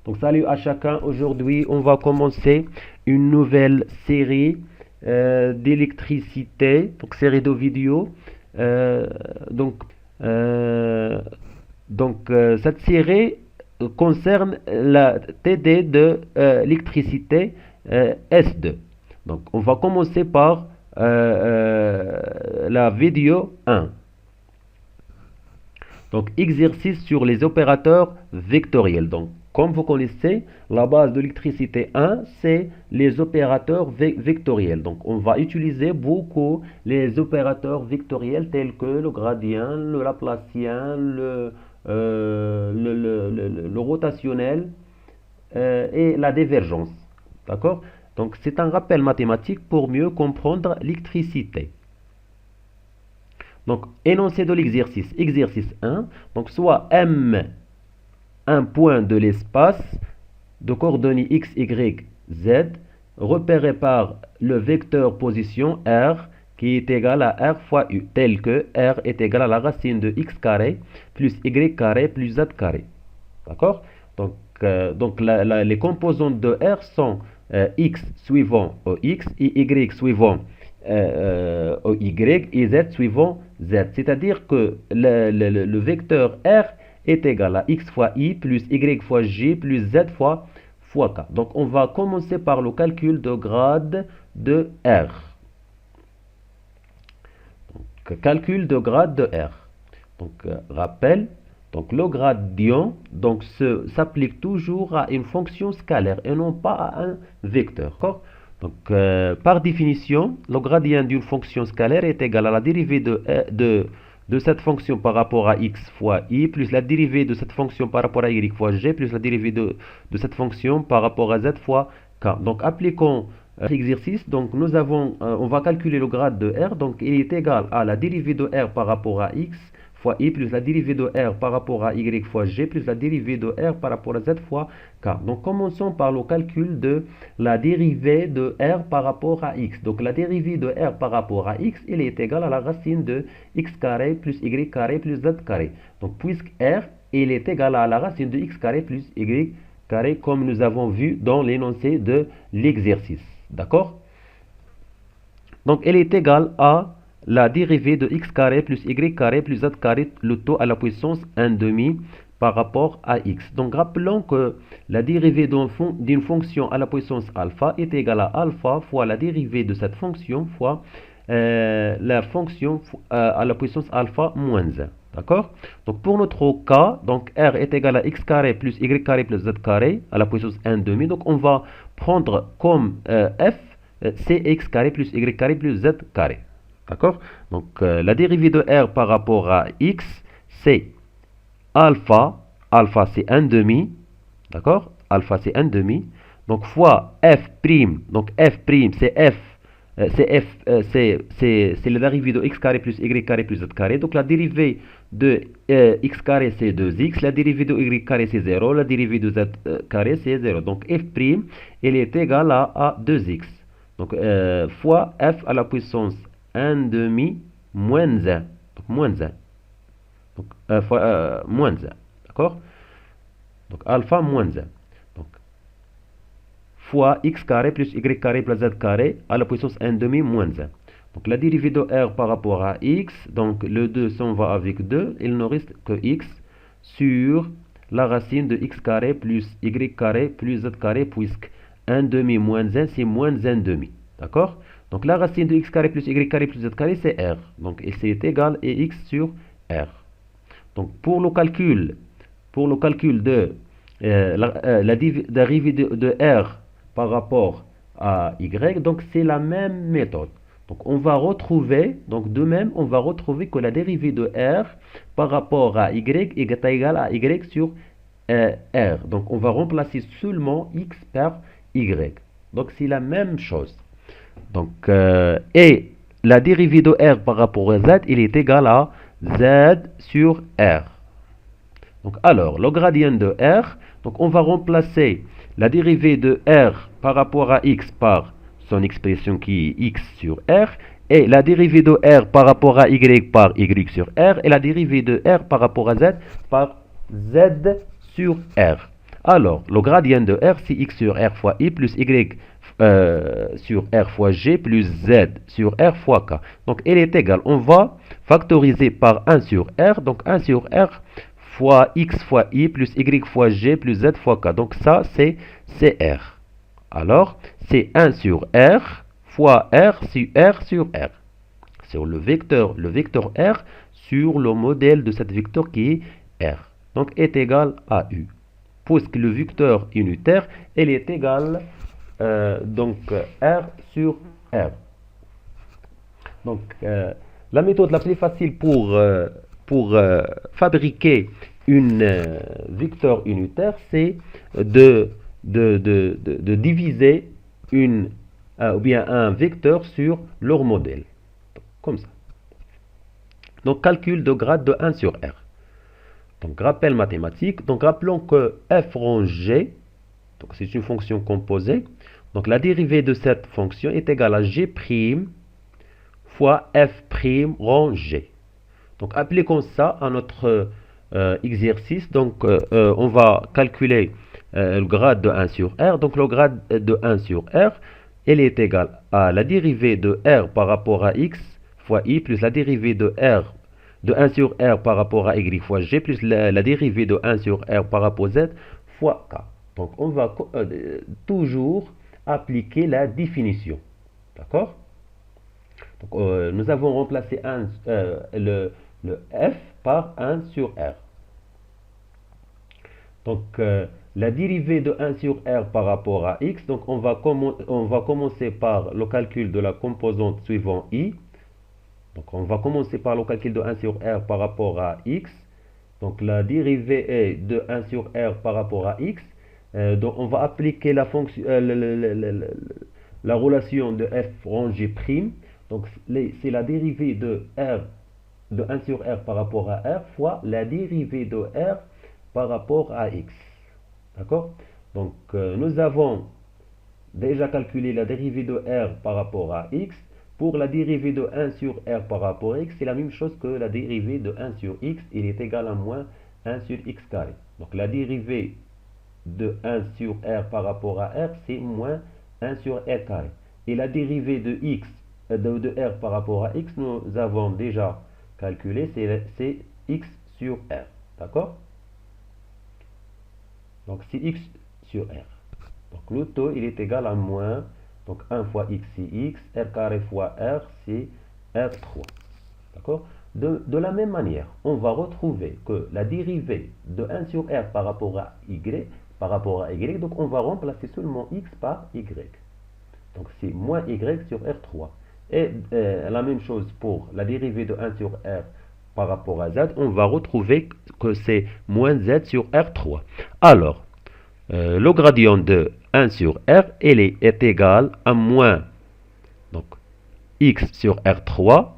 Donc salut à chacun, aujourd'hui on va commencer une nouvelle série d'électricité, donc série de vidéos. Euh, donc cette série concerne la TD de l'électricité S2. Donc on va commencer par la vidéo 1. Donc, exercice sur les opérateurs vectoriels. Donc, comme vous connaissez, la base de l'électricité 1, c'est les opérateurs vectoriels. Donc, on va utiliser beaucoup les opérateurs vectoriels tels que le gradient, le laplacien, le rotationnel et la divergence. D'accord? Donc, c'est un rappel mathématique pour mieux comprendre l'électricité. Donc, énoncé de l'exercice. Exercice 1. Donc, soit M, un point de l'espace de coordonnées x, y, z, repéré par le vecteur position R, qui est égal à R fois U, tel que R est égal à la racine de x carré plus y carré plus z carré. D'accord? Donc les composantes de R sont x suivant x et y suivant y et z suivant z. C'est-à-dire que le vecteur R est égal à x fois i plus y fois j plus z fois k. Donc on va commencer par le calcul de grade de R. Donc, calcul de grade de R. Donc rappel. Donc le gradient s'applique toujours à une fonction scalaire et non pas à un vecteur. Donc par définition, le gradient d'une fonction scalaire est égal à la dérivée de cette fonction par rapport à x fois i plus la dérivée de cette fonction par rapport à y fois g plus la dérivée de cette fonction par rapport à z fois k. Donc appliquons l'exercice. Donc on va calculer le grade de R. Donc il est égal à la dérivée de R par rapport à x fois i plus la dérivée de R par rapport à y fois g plus la dérivée de R par rapport à z fois k. Donc commençons par le calcul de la dérivée de R par rapport à x. Donc la dérivée de R par rapport à x, il est égal à la racine de x carré plus y carré plus z carré. Donc puisque R, il est égal à la racine de x carré plus y carré comme nous avons vu dans l'énoncé de l'exercice. D'accord? Donc elle est égale à la dérivée de x carré plus y carré plus z carré, le taux à la puissance 1/2 par rapport à x. Donc rappelons que la dérivée d'une fonction à la puissance alpha est égale à alpha fois la dérivée de cette fonction fois la fonction à la puissance alpha moins 1. D'accord? Donc pour notre cas, donc R est égal à x carré plus y carré plus z carré à la puissance 1/2. Donc on va prendre comme f c'est x carré plus y carré plus z carré. D'accord? Donc la dérivée de R par rapport à x, c'est alpha c'est 1/2, d'accord? Alpha c'est 1/2, donc fois f prime, donc f prime c'est c'est la dérivée de x carré plus y carré plus z carré. Donc la dérivée de x carré c'est 2x, la dérivée de y carré c'est 0, la dérivée de z carré c'est 0. Donc f prime, elle est égale à 2x. Donc fois f à la puissance 1/2 moins 1. Donc moins 1. Donc fois moins 1. D'accord? Donc alpha moins 1. Donc fois x carré plus y carré plus z carré à la puissance 1/2 moins 1. Donc la dérivée de R par rapport à x, donc le 2 s'en va avec 2, il ne reste que x sur la racine de x carré plus y carré plus z carré, puisque 1/2 moins 1 c'est moins 1/2. D'accord? Donc la racine de x carré plus y carré plus z carré c'est R. Donc c'est égal à x sur R. Donc pour le calcul de la dérivée de R par rapport à y, donc c'est la même méthode. Donc on va retrouver, donc de même on va retrouver que la dérivée de R par rapport à y est égale à y sur R. Donc on va remplacer seulement x par y. Donc c'est la même chose. Donc, et la dérivée de R par rapport à Z, il est égal à Z sur R. Donc, alors, le gradient de R, donc on va remplacer la dérivée de R par rapport à X par son expression qui est X sur R, et la dérivée de R par rapport à Y par Y sur R, et la dérivée de R par rapport à Z par Z sur R. Alors, le gradient de R, c'est x sur R fois I plus y sur R fois G plus Z sur R fois K. Donc, elle est égale. On va factoriser par 1 sur R. Donc, 1 sur R fois X fois I plus Y fois G plus Z fois K. Donc, ça, c'est R. Alors, c'est 1 sur R fois R sur R. Sur le vecteur R sur le modèle de cette vecteur qui est R. Donc, est égal à U. Puisque le vecteur unitaire, elle est égale R sur R. Donc, la méthode la plus facile pour fabriquer une vecteur unitaire, c'est de diviser ou bien un vecteur sur leur modèle. Comme ça. Donc, calcul de grade de 1 sur R. Donc, rappel mathématique. Donc, rappelons que f rond g, donc c'est une fonction composée. Donc, la dérivée de cette fonction est égale à g' fois f' rond g. Donc, appliquons ça à notre exercice. Donc, on va calculer le grade de 1 sur R. Donc, le grade de 1 sur R, elle est égale à la dérivée de R par rapport à x fois i plus la dérivée de R de 1 sur R par rapport à y fois g plus la dérivée de 1 sur R par rapport à z fois k. Donc, on va toujours appliquer la définition. D'accord? Donc, nous avons remplacé le f par 1 sur R. Donc, la dérivée de 1 sur R par rapport à x, donc on va commencer par le calcul de la composante suivant i. Donc, on va commencer par le calcul de 1 sur R par rapport à x. Donc, la dérivée est de 1 sur R par rapport à x. Donc, on va appliquer la fonction, la relation de f rond g'. Donc, c'est la dérivée de R de 1 sur R par rapport à R fois la dérivée de R par rapport à x. D'accord? Donc, nous avons déjà calculé la dérivée de R par rapport à x. Pour la dérivée de 1 sur R par rapport à x, c'est la même chose que la dérivée de 1 sur x. Il est égal à moins 1 sur x carré. Donc, la dérivée de 1 sur R par rapport à R, c'est moins 1 sur R carré. Et la dérivée de x, de R par rapport à x, nous avons déjà calculé, c'est x sur R. D'accord? Donc, c'est x sur R. Donc, le taux, il est égal à moins, donc 1 fois x, c'est x, R carré fois R, c'est R3. D'accord? De la même manière, on va retrouver que la dérivée de 1 sur R par rapport à y, donc on va remplacer seulement x par y. Donc, c'est moins y sur R3. Et la même chose pour la dérivée de 1 sur R par rapport à z, on va retrouver que c'est moins z sur R3. Alors, le gradient de 1 sur R, il est égal à moins donc, x sur R3,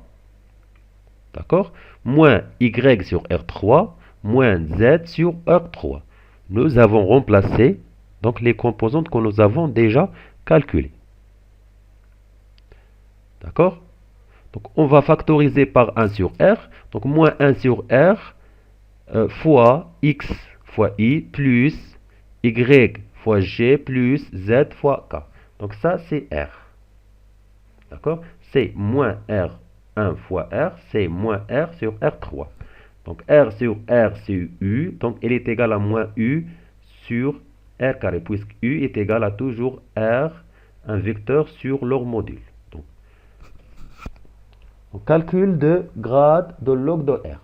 d'accord, moins y sur R3, moins z sur R3. Nous avons remplacé donc, les composantes que nous avons déjà calculées. D'accord? Donc, on va factoriser par 1 sur R. Donc, moins 1 sur R fois x fois i plus y fois g plus z fois k. Donc, ça, c'est R. D'accord? C'est moins R1 fois R, c'est moins R sur R3. Donc, R sur R, c'est U. Donc, il est égal à moins U sur R carré, puisque U est égal à toujours R, un vecteur sur leur module. Donc, calcul de grade de log de R.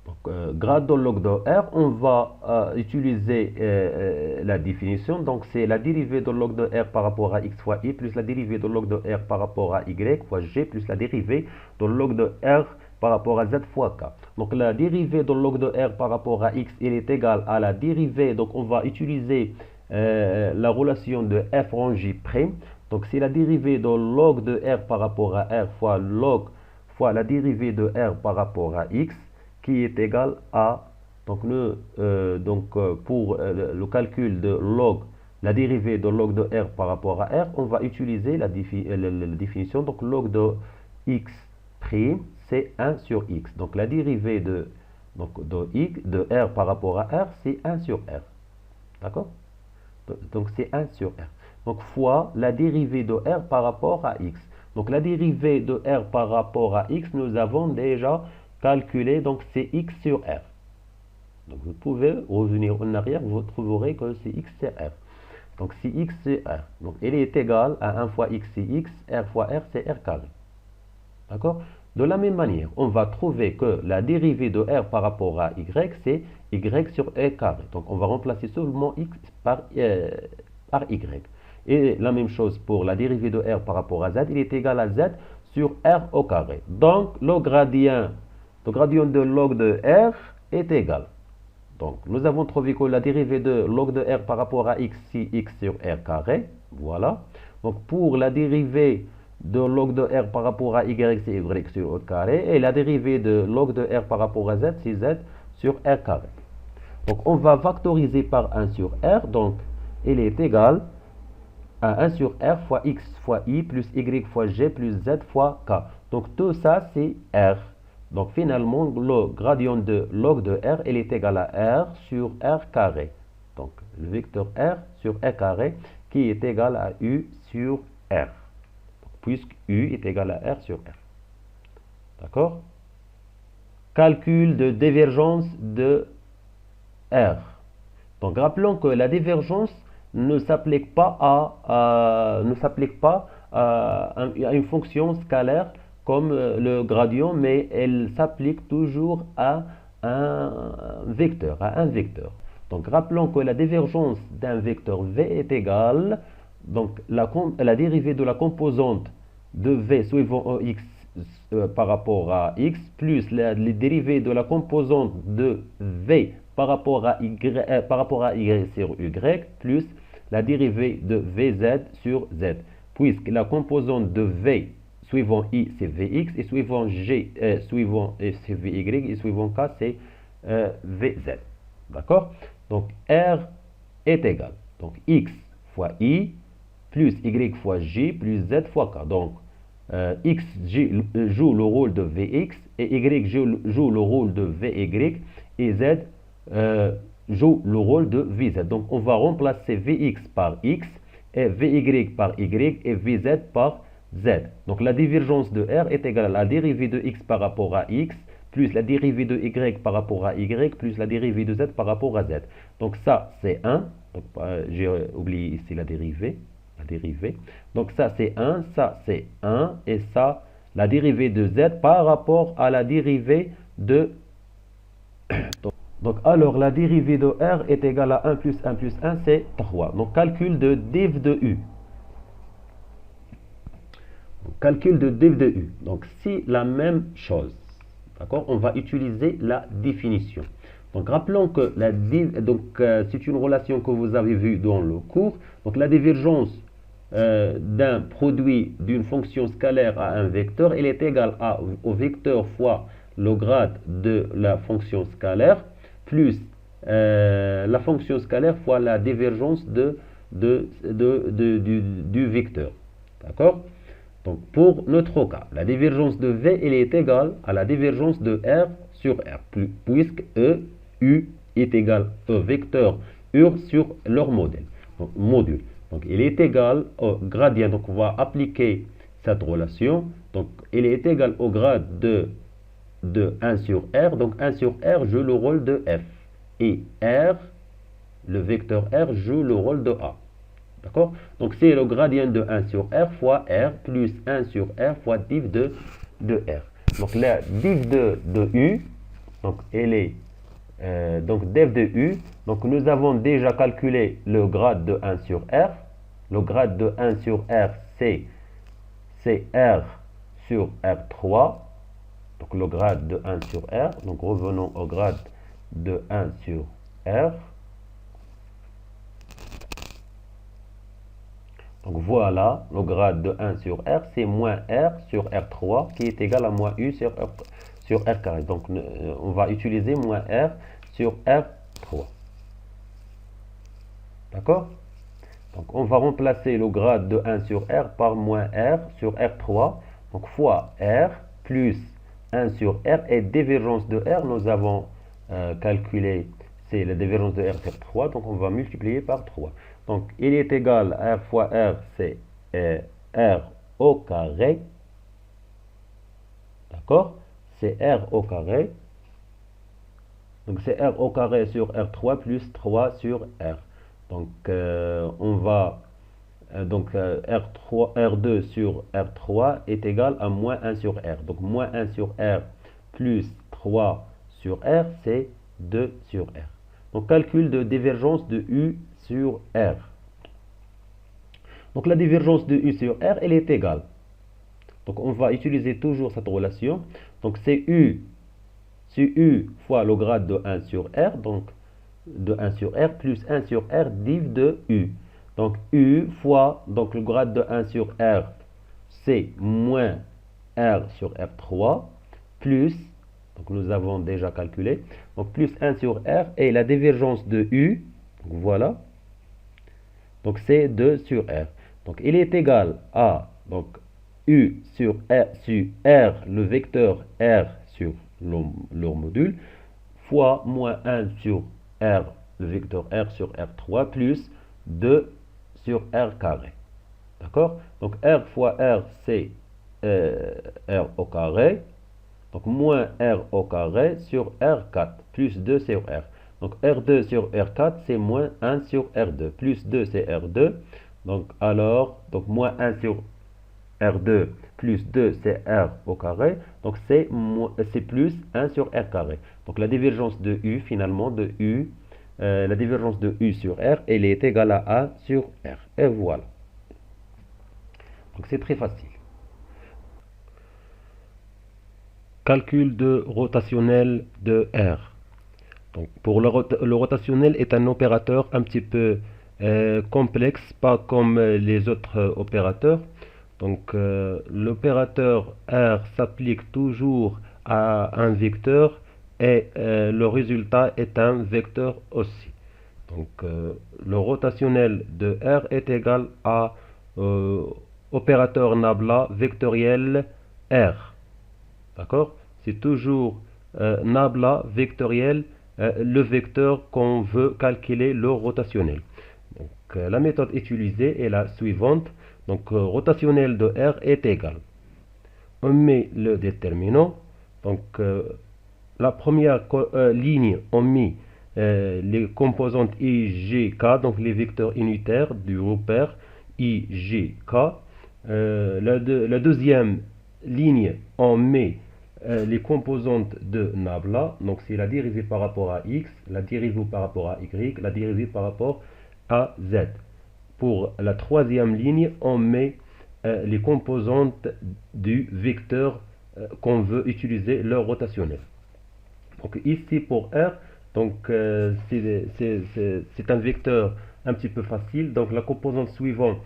Donc, grade de log de R, on va utiliser la définition. Donc, c'est la dérivée de log de R par rapport à x fois i plus la dérivée de log de R par rapport à y fois g plus la dérivée de log de R par rapport à z fois k. Donc, la dérivée de log de R par rapport à x, elle est égale à la dérivée. Donc, on va utiliser la relation de f rond j'. Donc, c'est la dérivée de log de R par rapport à R fois la dérivée de R par rapport à x qui est égal à, donc, pour le calcul de log, la dérivée de log de R par rapport à R, on va utiliser la définition. Donc, log de x', c'est 1 sur x. Donc, la dérivée de Donc de R par rapport à R, c'est 1 sur R. D'accord? Donc c'est 1 sur R. Donc fois la dérivée de R par rapport à X. Donc la dérivée de R par rapport à X, nous avons déjà calculé, donc c'est X sur R. Donc vous pouvez revenir en arrière, vous trouverez que c'est X sur R. Donc si X c'est R, donc il est égal à 1 fois X c'est X, R fois R c'est R carré. D'accord? De la même manière, on va trouver que la dérivée de R par rapport à Y, c'est Y sur R carré. Donc on va remplacer seulement X par Y. Et la même chose pour la dérivée de R par rapport à Z, il est égal à Z sur R au carré. Donc le gradient de log de R est égal. Donc nous avons trouvé que la dérivée de log de R par rapport à X, c'est X sur R carré. Voilà. Donc pour la dérivée de log de R par rapport à Y, c'est Y sur R carré. Et la dérivée de log de R par rapport à Z, c'est Z sur R carré. Donc on va factoriser par 1 sur R. Donc il est égal à 1 sur R fois X fois I plus Y fois G plus Z fois K. Donc tout ça, c'est R. Donc finalement, le gradient de log de R, il est égal à R sur R carré. Donc le vecteur R sur R carré qui est égal à U sur R. Puisque U est égal à R sur R. D'accord? Calcul de divergence de R. Donc rappelons que la divergence ne s'applique pas à une fonction scalaire comme le gradient, mais elle s'applique toujours à un vecteur, Donc rappelons que la divergence d'un vecteur V est égale, donc la dérivée de la composante de V suivant X par rapport à X, plus la dérivée de la composante de V par rapport à Y sur Y, plus la dérivée de Vz sur Z, puisque la composante de V suivant I c'est Vx, et suivant G, c'est Vy, et suivant K c'est Vz. D'accord? Donc R est égal, donc X fois I plus Y fois J plus Z fois K. Donc X joue le rôle de Vx et Y joue le rôle de Vy et Z joue le rôle de Vz. Donc on va remplacer Vx par X et Vy par Y et Vz par Z. Donc la divergence de R est égale à la dérivée de X par rapport à X plus la dérivée de Y par rapport à Y plus la dérivée de Z par rapport à Z. Donc ça c'est 1. J'ai oublié ici la dérivée. Donc ça c'est 1, ça c'est 1 et ça la dérivée de Z par rapport à la dérivée de donc alors la dérivée de R est égale à 1 plus 1 plus 1 c'est 3. Donc calcul de div de U. Calcul de div de U. Donc c'est la même chose. D'accord? On va utiliser la définition. Donc rappelons que la c'est une relation que vous avez vue dans le cours. Donc la divergence d'un produit d'une fonction scalaire à un vecteur, il est égal au vecteur fois le grade de la fonction scalaire plus la fonction scalaire fois la divergence du vecteur. D'accord? Donc pour notre cas, la divergence de V elle est égale à la divergence de R sur R, puisque U est égal au vecteur U sur leur module. Donc il est égal au gradient, donc on va appliquer cette relation, donc il est égal au grade de 1 sur R, donc 1 sur R joue le rôle de F, et R, le vecteur R joue le rôle de A. D'accord? Donc c'est le gradient de 1 sur R fois R plus 1 sur R fois div de R. Donc la div de U, donc elle est donc div de U, donc nous avons déjà calculé le grade de 1 sur R. Le grade de 1 sur R c'est R sur R3. Donc le grade de 1 sur R. Donc revenons au grade de 1 sur R. Donc voilà, le grade de 1 sur R, c'est moins R sur R3 qui est égal à moins U sur R carré. Donc on va utiliser moins R sur R3. D'accord? Donc on va remplacer le grade de 1 sur R par moins R sur R3. Donc fois R plus 1 sur R et divergence de R, nous avons calculer, c'est la divergence de R sur 3, donc on va multiplier par 3. Donc il est égal à R fois R, c'est R au carré, d'accord? C'est R au carré, donc c'est R au carré sur R3 plus 3 sur R. Donc on va, R3, R2 sur R3 est égal à moins 1 sur R. Donc moins 1 sur R plus 3 sur R, c'est 2 sur R. Donc calcul de divergence de U sur R. Donc la divergence de U sur R, elle est égale. Donc on va utiliser toujours cette relation. Donc c'est U fois le grade de 1 sur R, donc de 1 sur R plus 1 sur R div de U. Donc U fois, donc le grade de 1 sur R, c'est moins R sur R3, plus, donc nous avons déjà calculé, donc plus 1 sur R, et la divergence de U, donc voilà, donc c'est 2 sur R. Donc il est égal à, donc U sur R, le vecteur R sur leur module, fois moins 1 sur R, le vecteur R sur R3, plus 2 sur R carré. D'accord? Donc R fois R, c'est R au carré. Donc moins R au carré sur R4, plus 2 sur R. Donc R2 sur R4, c'est moins 1 sur R2, plus 2 c'est R2. Donc alors, donc moins 1 sur R2 plus 2 c'est R au carré, donc c'est plus 1 sur R carré. Donc la divergence de U, finalement, de U, la divergence de U sur R, elle est égale à 1 sur R. Et voilà. Donc c'est très facile. Calcul de rotationnel de R. Donc pour le rotationnel est un opérateur un petit peu complexe, pas comme les autres opérateurs. Donc l'opérateur R s'applique toujours à un vecteur et le résultat est un vecteur aussi. Donc le rotationnel de R est égal à opérateur nabla vectoriel R. D'accord? C'est toujours nabla vectoriel le vecteur qu'on veut calculer le rotationnel. Donc la méthode utilisée est la suivante. Donc rotationnel de R est égal. On met le déterminant. Donc la première ligne, on met les composantes I, G, K, donc les vecteurs unitaires du repère I, G, K. La deuxième ligne, on met les composantes de nabla, donc c'est la dérivée par rapport à x, la dérivée par rapport à y, la dérivée par rapport à z. Pour la troisième ligne, on met les composantes du vecteur qu'on veut utiliser, leur rotationnel. Donc ici pour R, donc c'est un vecteur un petit peu facile. Donc la composante suivante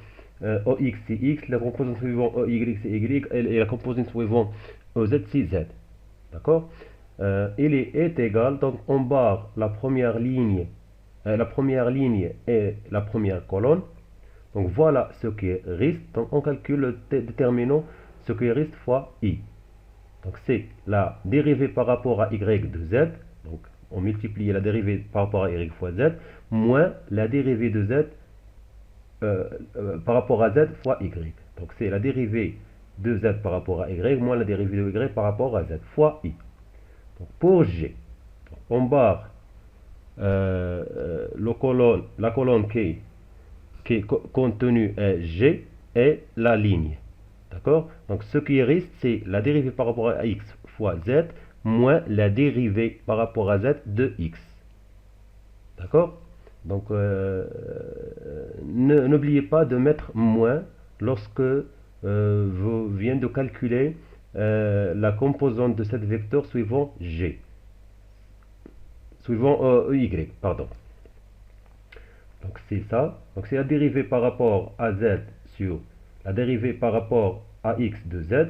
OX c'est X, la composante suivante OY c'est Y et la composante suivante OZ c'est Z. D'accord? Il est égal, donc on barre la première ligne et la première colonne. Donc voilà ce qui reste. Donc on calcule le déterminant, ce qui reste fois I. Donc c'est la dérivée par rapport à y de z, donc on multiplie la dérivée par rapport à y fois z, moins la dérivée de z par rapport à z fois y. Donc c'est la dérivée de z par rapport à y, moins la dérivée de y par rapport à z, fois i. Donc pour g, on barre la colonne qui est contenue g et la ligne. D'accord? Donc ce qui reste, c'est la dérivée par rapport à x fois z, moins la dérivée par rapport à z de x. D'accord? Donc n'oubliez pas de mettre moins lorsque vous venez de calculer la composante de cette vecteur suivant g. Suivant y, pardon. Donc c'est ça. Donc c'est la dérivée par rapport à z sur la dérivée par rapport à x de z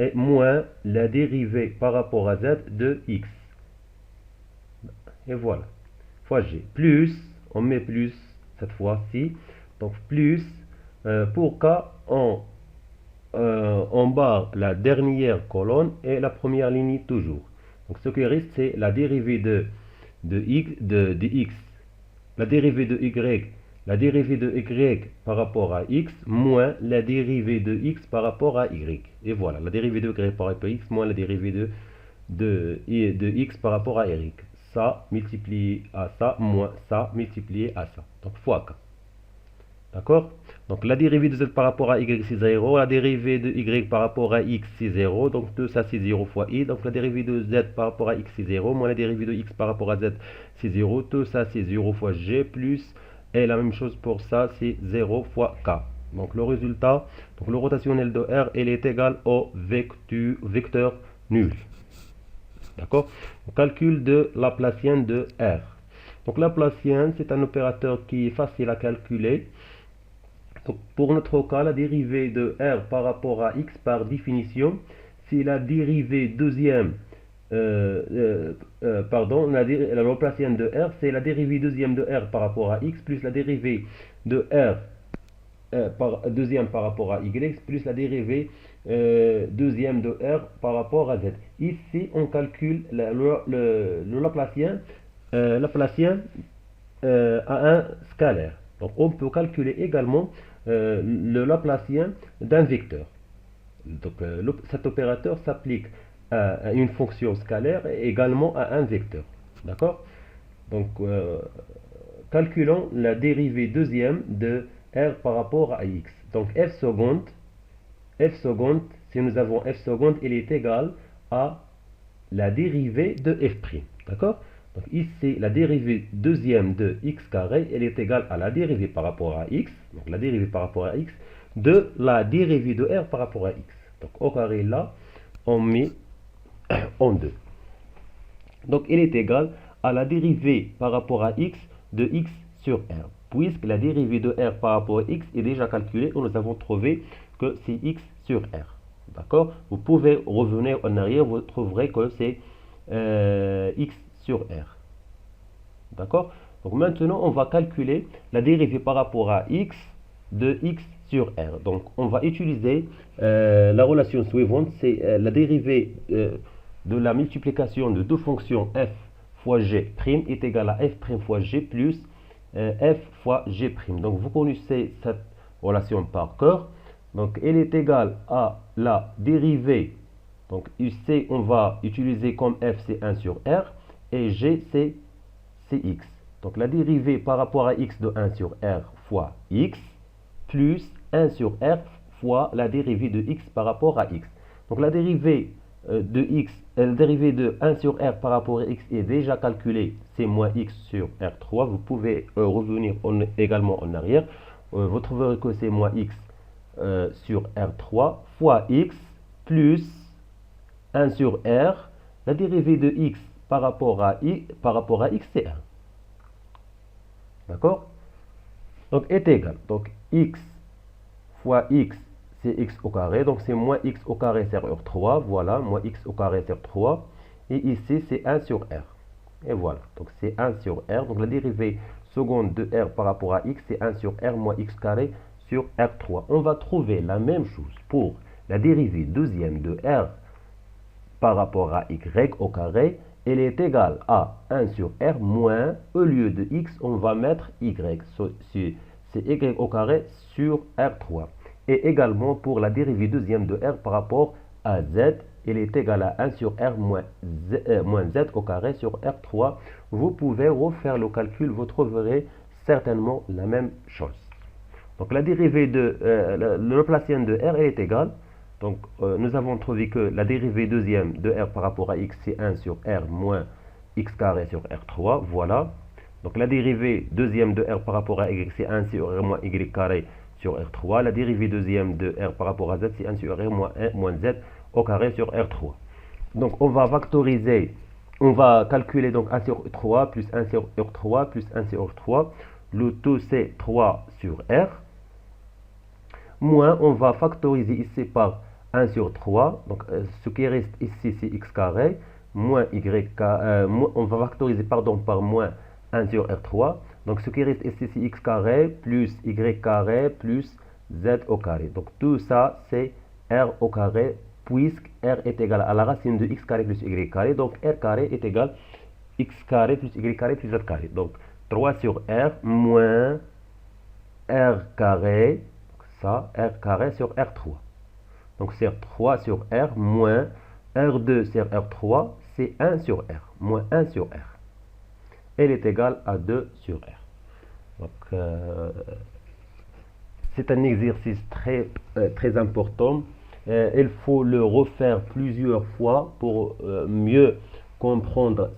et moins la dérivée par rapport à z de x. Et voilà. Fois g. Plus, on met plus cette fois-ci. Donc plus, pour k, on barre la dernière colonne et la première ligne toujours. Donc ce qui reste, c'est la dérivée de x, la dérivée de y, la dérivée de y par rapport à x, moins la dérivée de x par rapport à y. Et voilà, la dérivée de y par rapport à x, moins la dérivée de x par rapport à y. Ça multiplié à ça, moins ça multiplié à ça. Donc fois k. D'accord? Donc la dérivée de z par rapport à y c'est 0, la dérivée de y par rapport à x c'est 0, donc tout ça c'est 0 fois i, donc la dérivée de z par rapport à x c'est 0, moins la dérivée de x par rapport à z c'est 0, tout ça c'est 0 fois g plus, et la même chose pour ça c'est 0 fois k. Donc le résultat, donc le rotationnel de R, il est égal au vecteur nul. D'accord? Calcul de Laplacien de R. Donc Laplacien c'est un opérateur qui est facile à calculer. Donc, pour notre cas, la dérivée de R par rapport à x par définition, c'est la dérivée deuxième, la Laplacienne de R, c'est la dérivée deuxième de R par rapport à x plus la dérivée de R deuxième par rapport à y plus la dérivée deuxième de R par rapport à z. Ici, on calcule le Laplacien, à un scalaire. Donc, on peut calculer également le Laplacien d'un vecteur. Donc cet opérateur s'applique à une fonction scalaire et également à un vecteur. D'accord? Donc calculons la dérivée deuxième de R par rapport à x. Donc f seconde, si nous avons f seconde, il est égal à la dérivée de f'. D'accord? Donc ici, la dérivée deuxième de x carré, elle est égale à la dérivée par rapport à x, donc la dérivée par rapport à x, de la dérivée de r par rapport à x. Donc au carré là, on met en 2. Donc il est égal à la dérivée par rapport à x de x sur r. Puisque la dérivée de r par rapport à x est déjà calculée, nous avons trouvé que c'est x sur r. D'accord? Vous pouvez revenir en arrière, vous trouverez que c'est x sur r. D'accord? Donc maintenant, on va calculer la dérivée par rapport à x de x sur r. Donc on va utiliser la relation suivante, c'est la dérivée de la multiplication de deux fonctions f fois g' est égale à f' fois g plus f fois g'. Donc vous connaissez cette relation par cœur. Donc elle est égale à la dérivée. Donc ici on va utiliser comme f c'est 1 sur r et g c'est x. Donc la dérivée par rapport à x de 1 sur r fois x plus 1 sur r fois la dérivée de x par rapport à x. Donc la dérivée de x, la dérivée de 1 sur r par rapport à x est déjà calculée, c'est moins x sur r3. Vous pouvez revenir également en arrière. Vous trouverez que c'est moins x sur r3 fois x plus 1 sur r. La dérivée de x par rapport à x, c'est 1. D'accord? Donc est égal. Donc x fois x, c'est x au carré. Donc c'est moins x au carré sur r3. Voilà, moins x au carré sur 3. Et ici, c'est 1 sur r. Et voilà. Donc c'est 1 sur r. Donc la dérivée seconde de r par rapport à x, c'est 1 sur r moins x carré sur r3. On va trouver la même chose pour la dérivée deuxième de r par rapport à y au carré. Elle est égale à 1 sur r moins, au lieu de x, on va mettre y. C'est y au carré sur r3. Et également pour la dérivée deuxième de r par rapport à z, elle est égale à 1 sur r moins z au carré sur r3. Vous pouvez refaire le calcul, vous trouverez certainement la même chose. Donc la dérivée de le Laplacien de r est égale. Donc nous avons trouvé que la dérivée deuxième de r par rapport à x, c'est 1 sur r moins x carré sur r3. Voilà. Donc la dérivée deuxième de r par rapport à y, c'est 1 sur r moins y carré sur r3. La dérivée deuxième de r par rapport à z, c'est 1 sur r moins z au carré sur r3. Donc on va factoriser, on va calculer donc 1 sur 3 plus 1 sur r3 plus 1 sur r3. Le tout c'est 3 sur r. Moins, on va factoriser ici par 1 sur 3. Donc ce qui reste ici c'est x carré. Moins y carré. On va factoriser par moins 1 sur r3. Donc ce qui reste ici c'est x carré plus y carré plus z au carré. Donc tout ça c'est r au carré puisque r est égal à la racine de x carré plus y carré, donc r carré est égal à x carré plus y carré plus z carré. Donc 3 sur r moins r carré, ça, r carré sur r3. Donc c'est 3 sur r moins r2 sur r3, c'est 1 sur r, moins 1 sur r. Elle est égale à 2 sur r. Donc c'est un exercice très important. Il faut le refaire plusieurs fois pour mieux comprendre